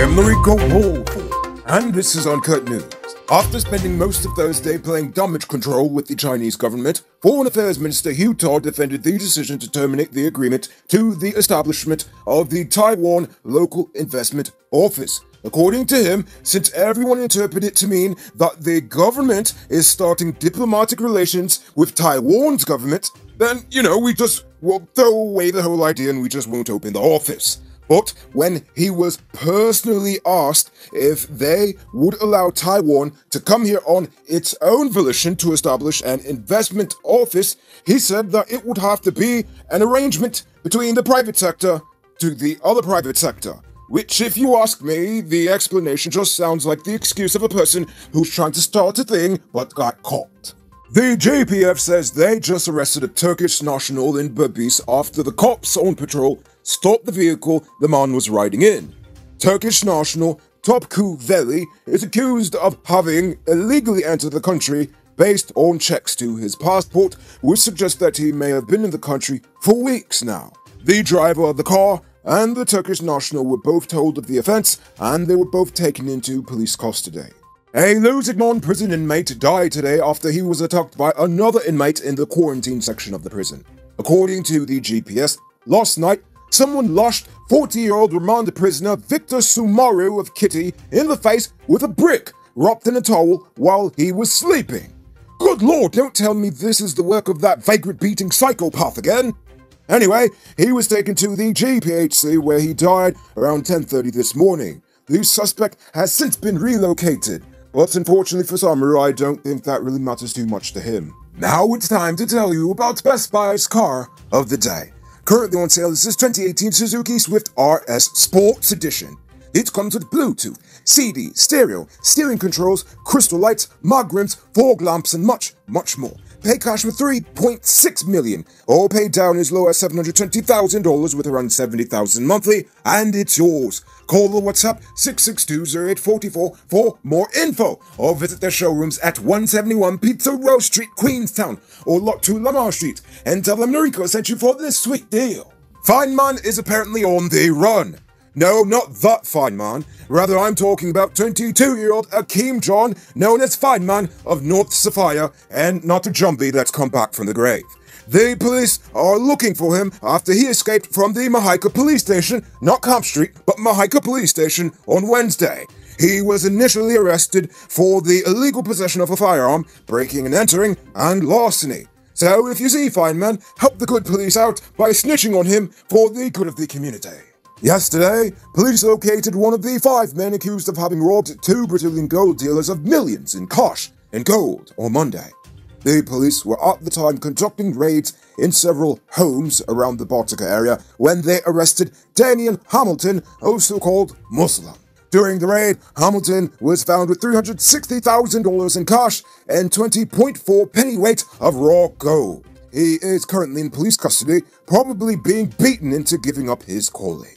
am Noriko Wolf, and this is Uncut News. After spending most of Thursday playing damage control with the Chinese government, Foreign Affairs Minister Hugh Todd defended the decision to terminate the agreement to the establishment of the Taiwan Local Investment Office. According to him, since everyone interpreted it to mean that the government is starting diplomatic relations with Taiwan's government, then, we just will throw away the whole idea and we just won't open the office. But when he was personally asked if they would allow Taiwan to come here on its own volition to establish an investment office, he said that it would have to be an arrangement between the private sector to the other private sector. Which, if you ask me, the explanation just sounds like the excuse of a person who's trying to start a thing but got caught. The JPF says they just arrested a Turkish national in Berbice after the cops on patrol stopped the vehicle the man was riding in. Turkish national Topku Veli is accused of having illegally entered the country based on checks to his passport, which suggests that he may have been in the country for weeks now. The driver of the car and the Turkish national were both told of the offence, and they were both taken into police custody. A Lusignan prison inmate died today after he was attacked by another inmate in the quarantine section of the prison. According to the GPS, last night, someone lashed 40-year-old remand prisoner Victor Sumaru of Kitty in the face with a brick wrapped in a towel while he was sleeping. Good lord, don't tell me this is the work of that vagrant-beating psychopath again. Anyway, he was taken to the GPHC where he died around 10:30 this morning. The suspect has since been relocated, but unfortunately for Sumaru, I don't think that really matters too much to him. Now it's time to tell you about Best Buy's car of the day. Currently on sale is this 2018 Suzuki Swift RS Sports Edition. It comes with Bluetooth, CD, stereo, steering controls, crystal lights, mug rims, fog lamps, and much, much more. Pay cash with $3.6 million, or pay down as low as $720,000 with around $70,000 monthly, and it's yours. Call the WhatsApp 662-0844 for more info, or visit their showrooms at 171 Pizza Row Street, Queenstown, or Lot 2 Lamar Street, and tell them Noriko sent you for this sweet deal. Feynman is apparently on the run. No, not that Feynman. Rather, I'm talking about 22-year-old Akeem John, known as Feynman of North Sophia, and not a jumbie that's come back from the grave. The police are looking for him after he escaped from the Mahaika police station, not Camp Street, but Mahaika police station, on Wednesday. He was initially arrested for the illegal possession of a firearm, breaking and entering, and larceny. So if you see Feynman, help the good police out by snitching on him for the good of the community. Yesterday, police located one of the 5 men accused of having robbed 2 Brazilian gold dealers of millions in cash and gold on Monday. The police were at the time conducting raids in several homes around the Botica area when they arrested Daniel Hamilton, also called Muslim. During the raid, Hamilton was found with $360,000 in cash and 20.4 pennyweight of raw gold. He is currently in police custody, probably being beaten into giving up his calling.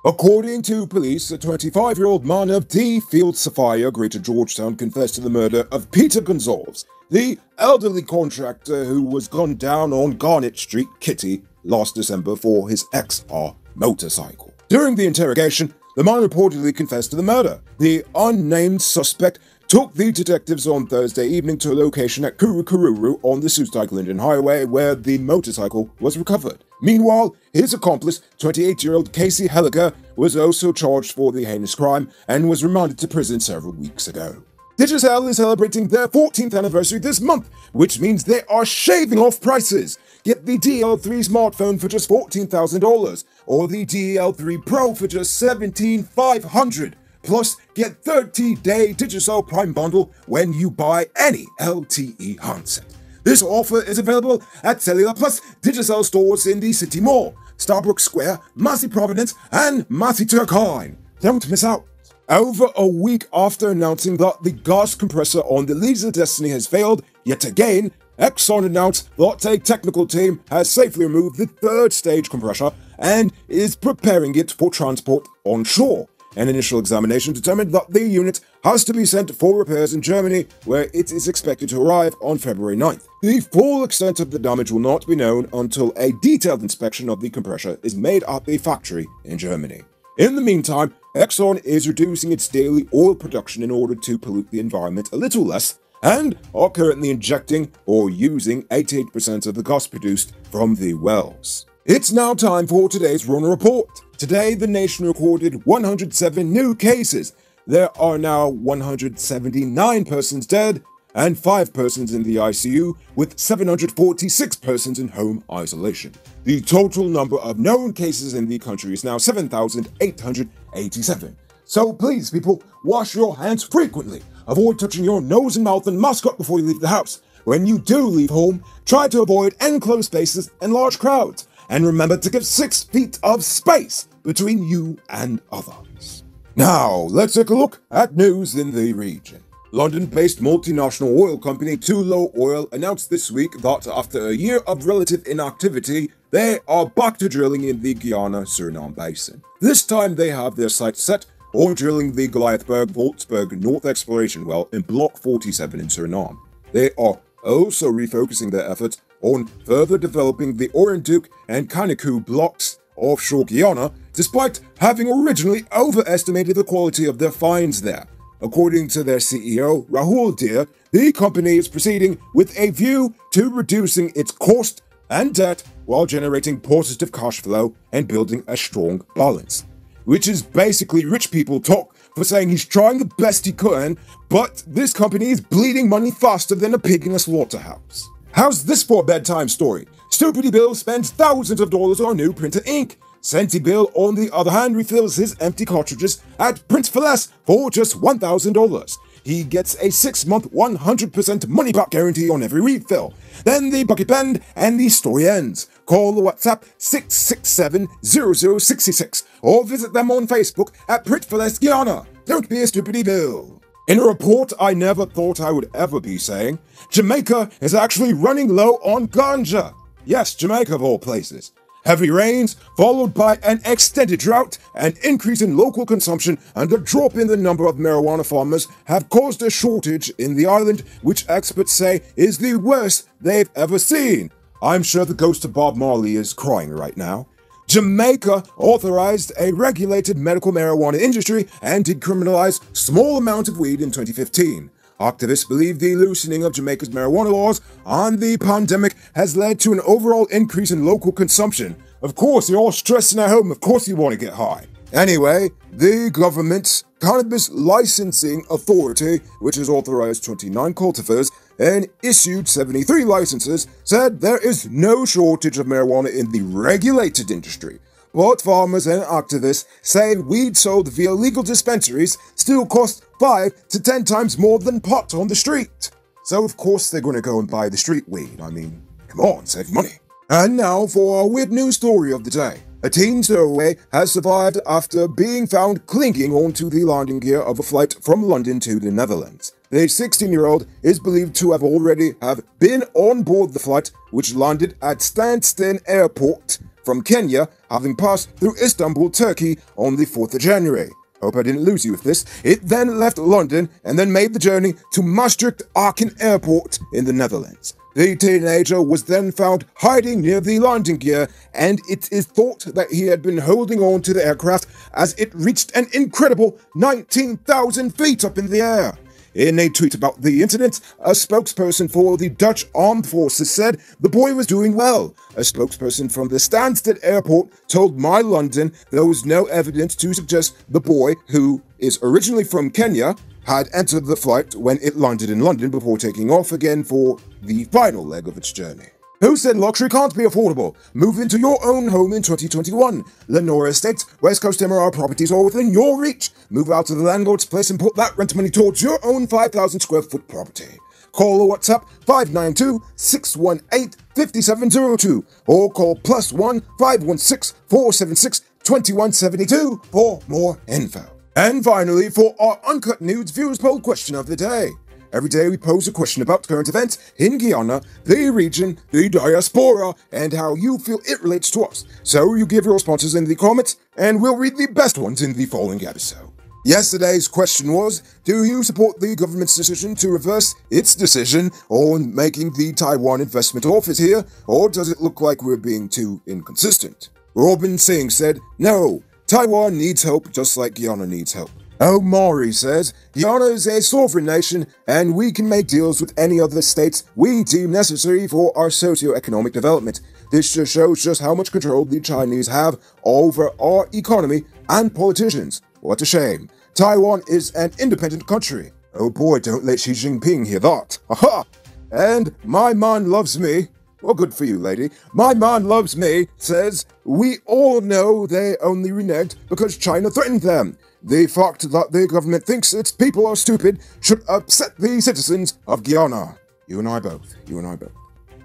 According to police, a 25-year-old man of D. Field Sophia, Greater Georgetown, confessed to the murder of Peter Gonzalez, the elderly contractor who was gunned down on Garnet Street, Kitty, last December for his XR motorcycle. During the interrogation, the man reportedly confessed to the murder. The unnamed suspect took the detectives on Thursday evening to a location at Kurukururu on the Sustaglinden Highway where the motorcycle was recovered. Meanwhile, his accomplice, 28-year-old Casey Helliger, was also charged for the heinous crime and was remanded to prison several weeks ago. Digicel is celebrating their 14th anniversary this month, which means they are shaving off prices. Get the DL3 smartphone for just $14,000, or the DL3 Pro for just $17,500. Plus, get 30-day Digicel Prime Bundle when you buy any LTE handset. This offer is available at Cellular Plus Digicel stores in the City Mall, Starbrook Square, Massey Providence, and Massey Turkine. Don't miss out. Over a week after announcing that the gas compressor on the Liza Destiny has failed yet again, Exxon announced that a technical team has safely removed the 3rd stage compressor and is preparing it for transport onshore. An initial examination determined that the unit has to be sent for repairs in Germany, where it is expected to arrive on February 9th. The full extent of the damage will not be known until a detailed inspection of the compressor is made at the factory in Germany. In the meantime, Exxon is reducing its daily oil production in order to pollute the environment a little less, and are currently injecting or using 88% of the gas produced from the wells. It's now time for today's Rona Report. Today, the nation recorded 107 new cases. There are now 179 persons dead and 5 persons in the ICU, with 746 persons in home isolation. The total number of known cases in the country is now 7,887. So please, people, wash your hands frequently. Avoid touching your nose and mouth, and mask up before you leave the house. When you do leave home, try to avoid enclosed spaces and large crowds. And remember to give 6 feet of space between you and others. Now, let's take a look at news in the region. London-based multinational oil company Tullow Oil announced this week that after a year of relative inactivity, they are back to drilling in the Guyana-Suriname basin. This time they have their sights set on drilling the Goliathburg-Voltsburg North Exploration Well in Block 47 in Suriname. They are also refocusing their efforts on further developing the Oranduke and Kaniku blocks offshore Guyana, despite having originally overestimated the quality of their finds there. According to their CEO, Rahul Deer, the company is proceeding with a view to reducing its cost and debt while generating positive cash flow and building a strong balance. Which is basically rich people talk for saying he's trying the best he can, but this company is bleeding money faster than a pig in a slaughterhouse. How's this for a bedtime story? Stupidity Bill spends thousands of dollars on new printer ink. Senti Bill, on the other hand, refills his empty cartridges at Print for Less for just $1,000. He gets a 6-month 100% money-back guarantee on every refill. Then the bucket bend and the story ends. Call the WhatsApp 667-0066 or visit them on Facebook at Print for Less Guyana. Don't be a Stupidity Bill. In a report I never thought I would ever be saying, Jamaica is actually running low on ganja. Yes, Jamaica of all places. Heavy rains, followed by an extended drought, an increase in local consumption, and a drop in the number of marijuana farmers have caused a shortage in the island, which experts say is the worst they've ever seen. I'm sure the ghost of Bob Marley is crying right now. Jamaica authorized a regulated medical marijuana industry and decriminalized small amounts of weed in 2015. Activists believe the loosening of Jamaica's marijuana laws on the pandemic has led to an overall increase in local consumption. Of course, you're all stressing at home, of course you want to get high. Anyway, the government's Cannabis Licensing Authority, which has authorized 29 cultivars and issued 73 licenses, said there is no shortage of marijuana in the regulated industry. But farmers and activists say weed sold via legal dispensaries still costs 5 to 10 times more than pot on the street. So of course they're going to go and buy the street weed. I mean, come on, save money. And now for our weird news story of the day. A teen stowaway has survived after being found clinging onto the landing gear of a flight from London to the Netherlands. The 16-year-old is believed to have already been on board the flight, which landed at Stansted Airport from Kenya, having passed through Istanbul, Turkey on the 4th of January. Hope I didn't lose you with this. It then left London and then made the journey to Maastricht-Aken Airport in the Netherlands. The teenager was then found hiding near the landing gear, and it is thought that he had been holding on to the aircraft as it reached an incredible 19,000 feet up in the air. In a tweet about the incident, a spokesperson for the Dutch Armed Forces said the boy was doing well. A spokesperson from the Stansted Airport told My London there was no evidence to suggest the boy, who is originally from Kenya, had entered the flight when it landed in London before taking off again for the final leg of its journey. Who said luxury can't be affordable? Move into your own home in 2021. Lenora Estates, West Coast MRR properties are within your reach. Move out to the landlord's place and put that rent money towards your own 5,000 square foot property. Call or WhatsApp 592-618-5702 or call +1 516 476 2172 for more info. And finally, for our Uncut News Viewers Poll question of the day. Every day we pose a question about current events in Guyana, the region, the diaspora, and how you feel it relates to us. So you give your responses in the comments, and we'll read the best ones in the following episode. Yesterday's question was, do you support the government's decision to reverse its decision on making the Taiwan investment office here, or does it look like we're being too inconsistent? Robin Singh said, no, Taiwan needs help just like Guyana needs help. Omari says, Guyana is a sovereign nation and we can make deals with any other states we deem necessary for our socio-economic development. This just shows just how much control the Chinese have over our economy and politicians. What a shame. Taiwan is an independent country. Oh boy, don't let Xi Jinping hear that. Aha! And my man loves me. Well, good for you, lady. My man loves me says, we all know they only reneged because China threatened them. The fact that the government thinks its people are stupid should upset the citizens of Guyana. You and I both.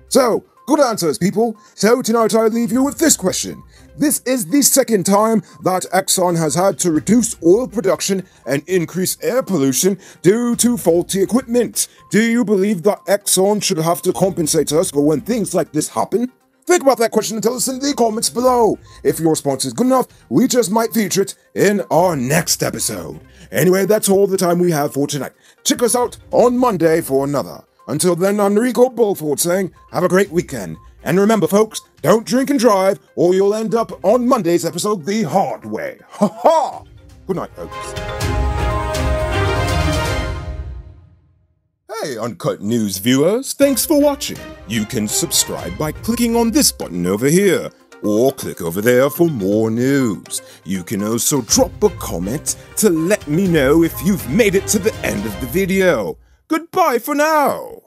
So, good answers, people. So tonight I leave you with this question. This is the second time that Exxon has had to reduce oil production and increase air pollution due to faulty equipment. Do you believe that Exxon should have to compensate us for when things like this happen? Think about that question and tell us in the comments below. If your response is good enough, we just might feature it in our next episode. Anyway, that's all the time we have for tonight. Check us out on Monday for another. Until then, I'm Rico Bulford saying, have a great weekend. And remember, folks, don't drink and drive, or you'll end up on Monday's episode the hard way. Ha ha! Good night, folks. Hey, Uncut News viewers, thanks for watching. You can subscribe by clicking on this button over here, or click over there for more news. You can also drop a comment to let me know if you've made it to the end of the video. Goodbye for now.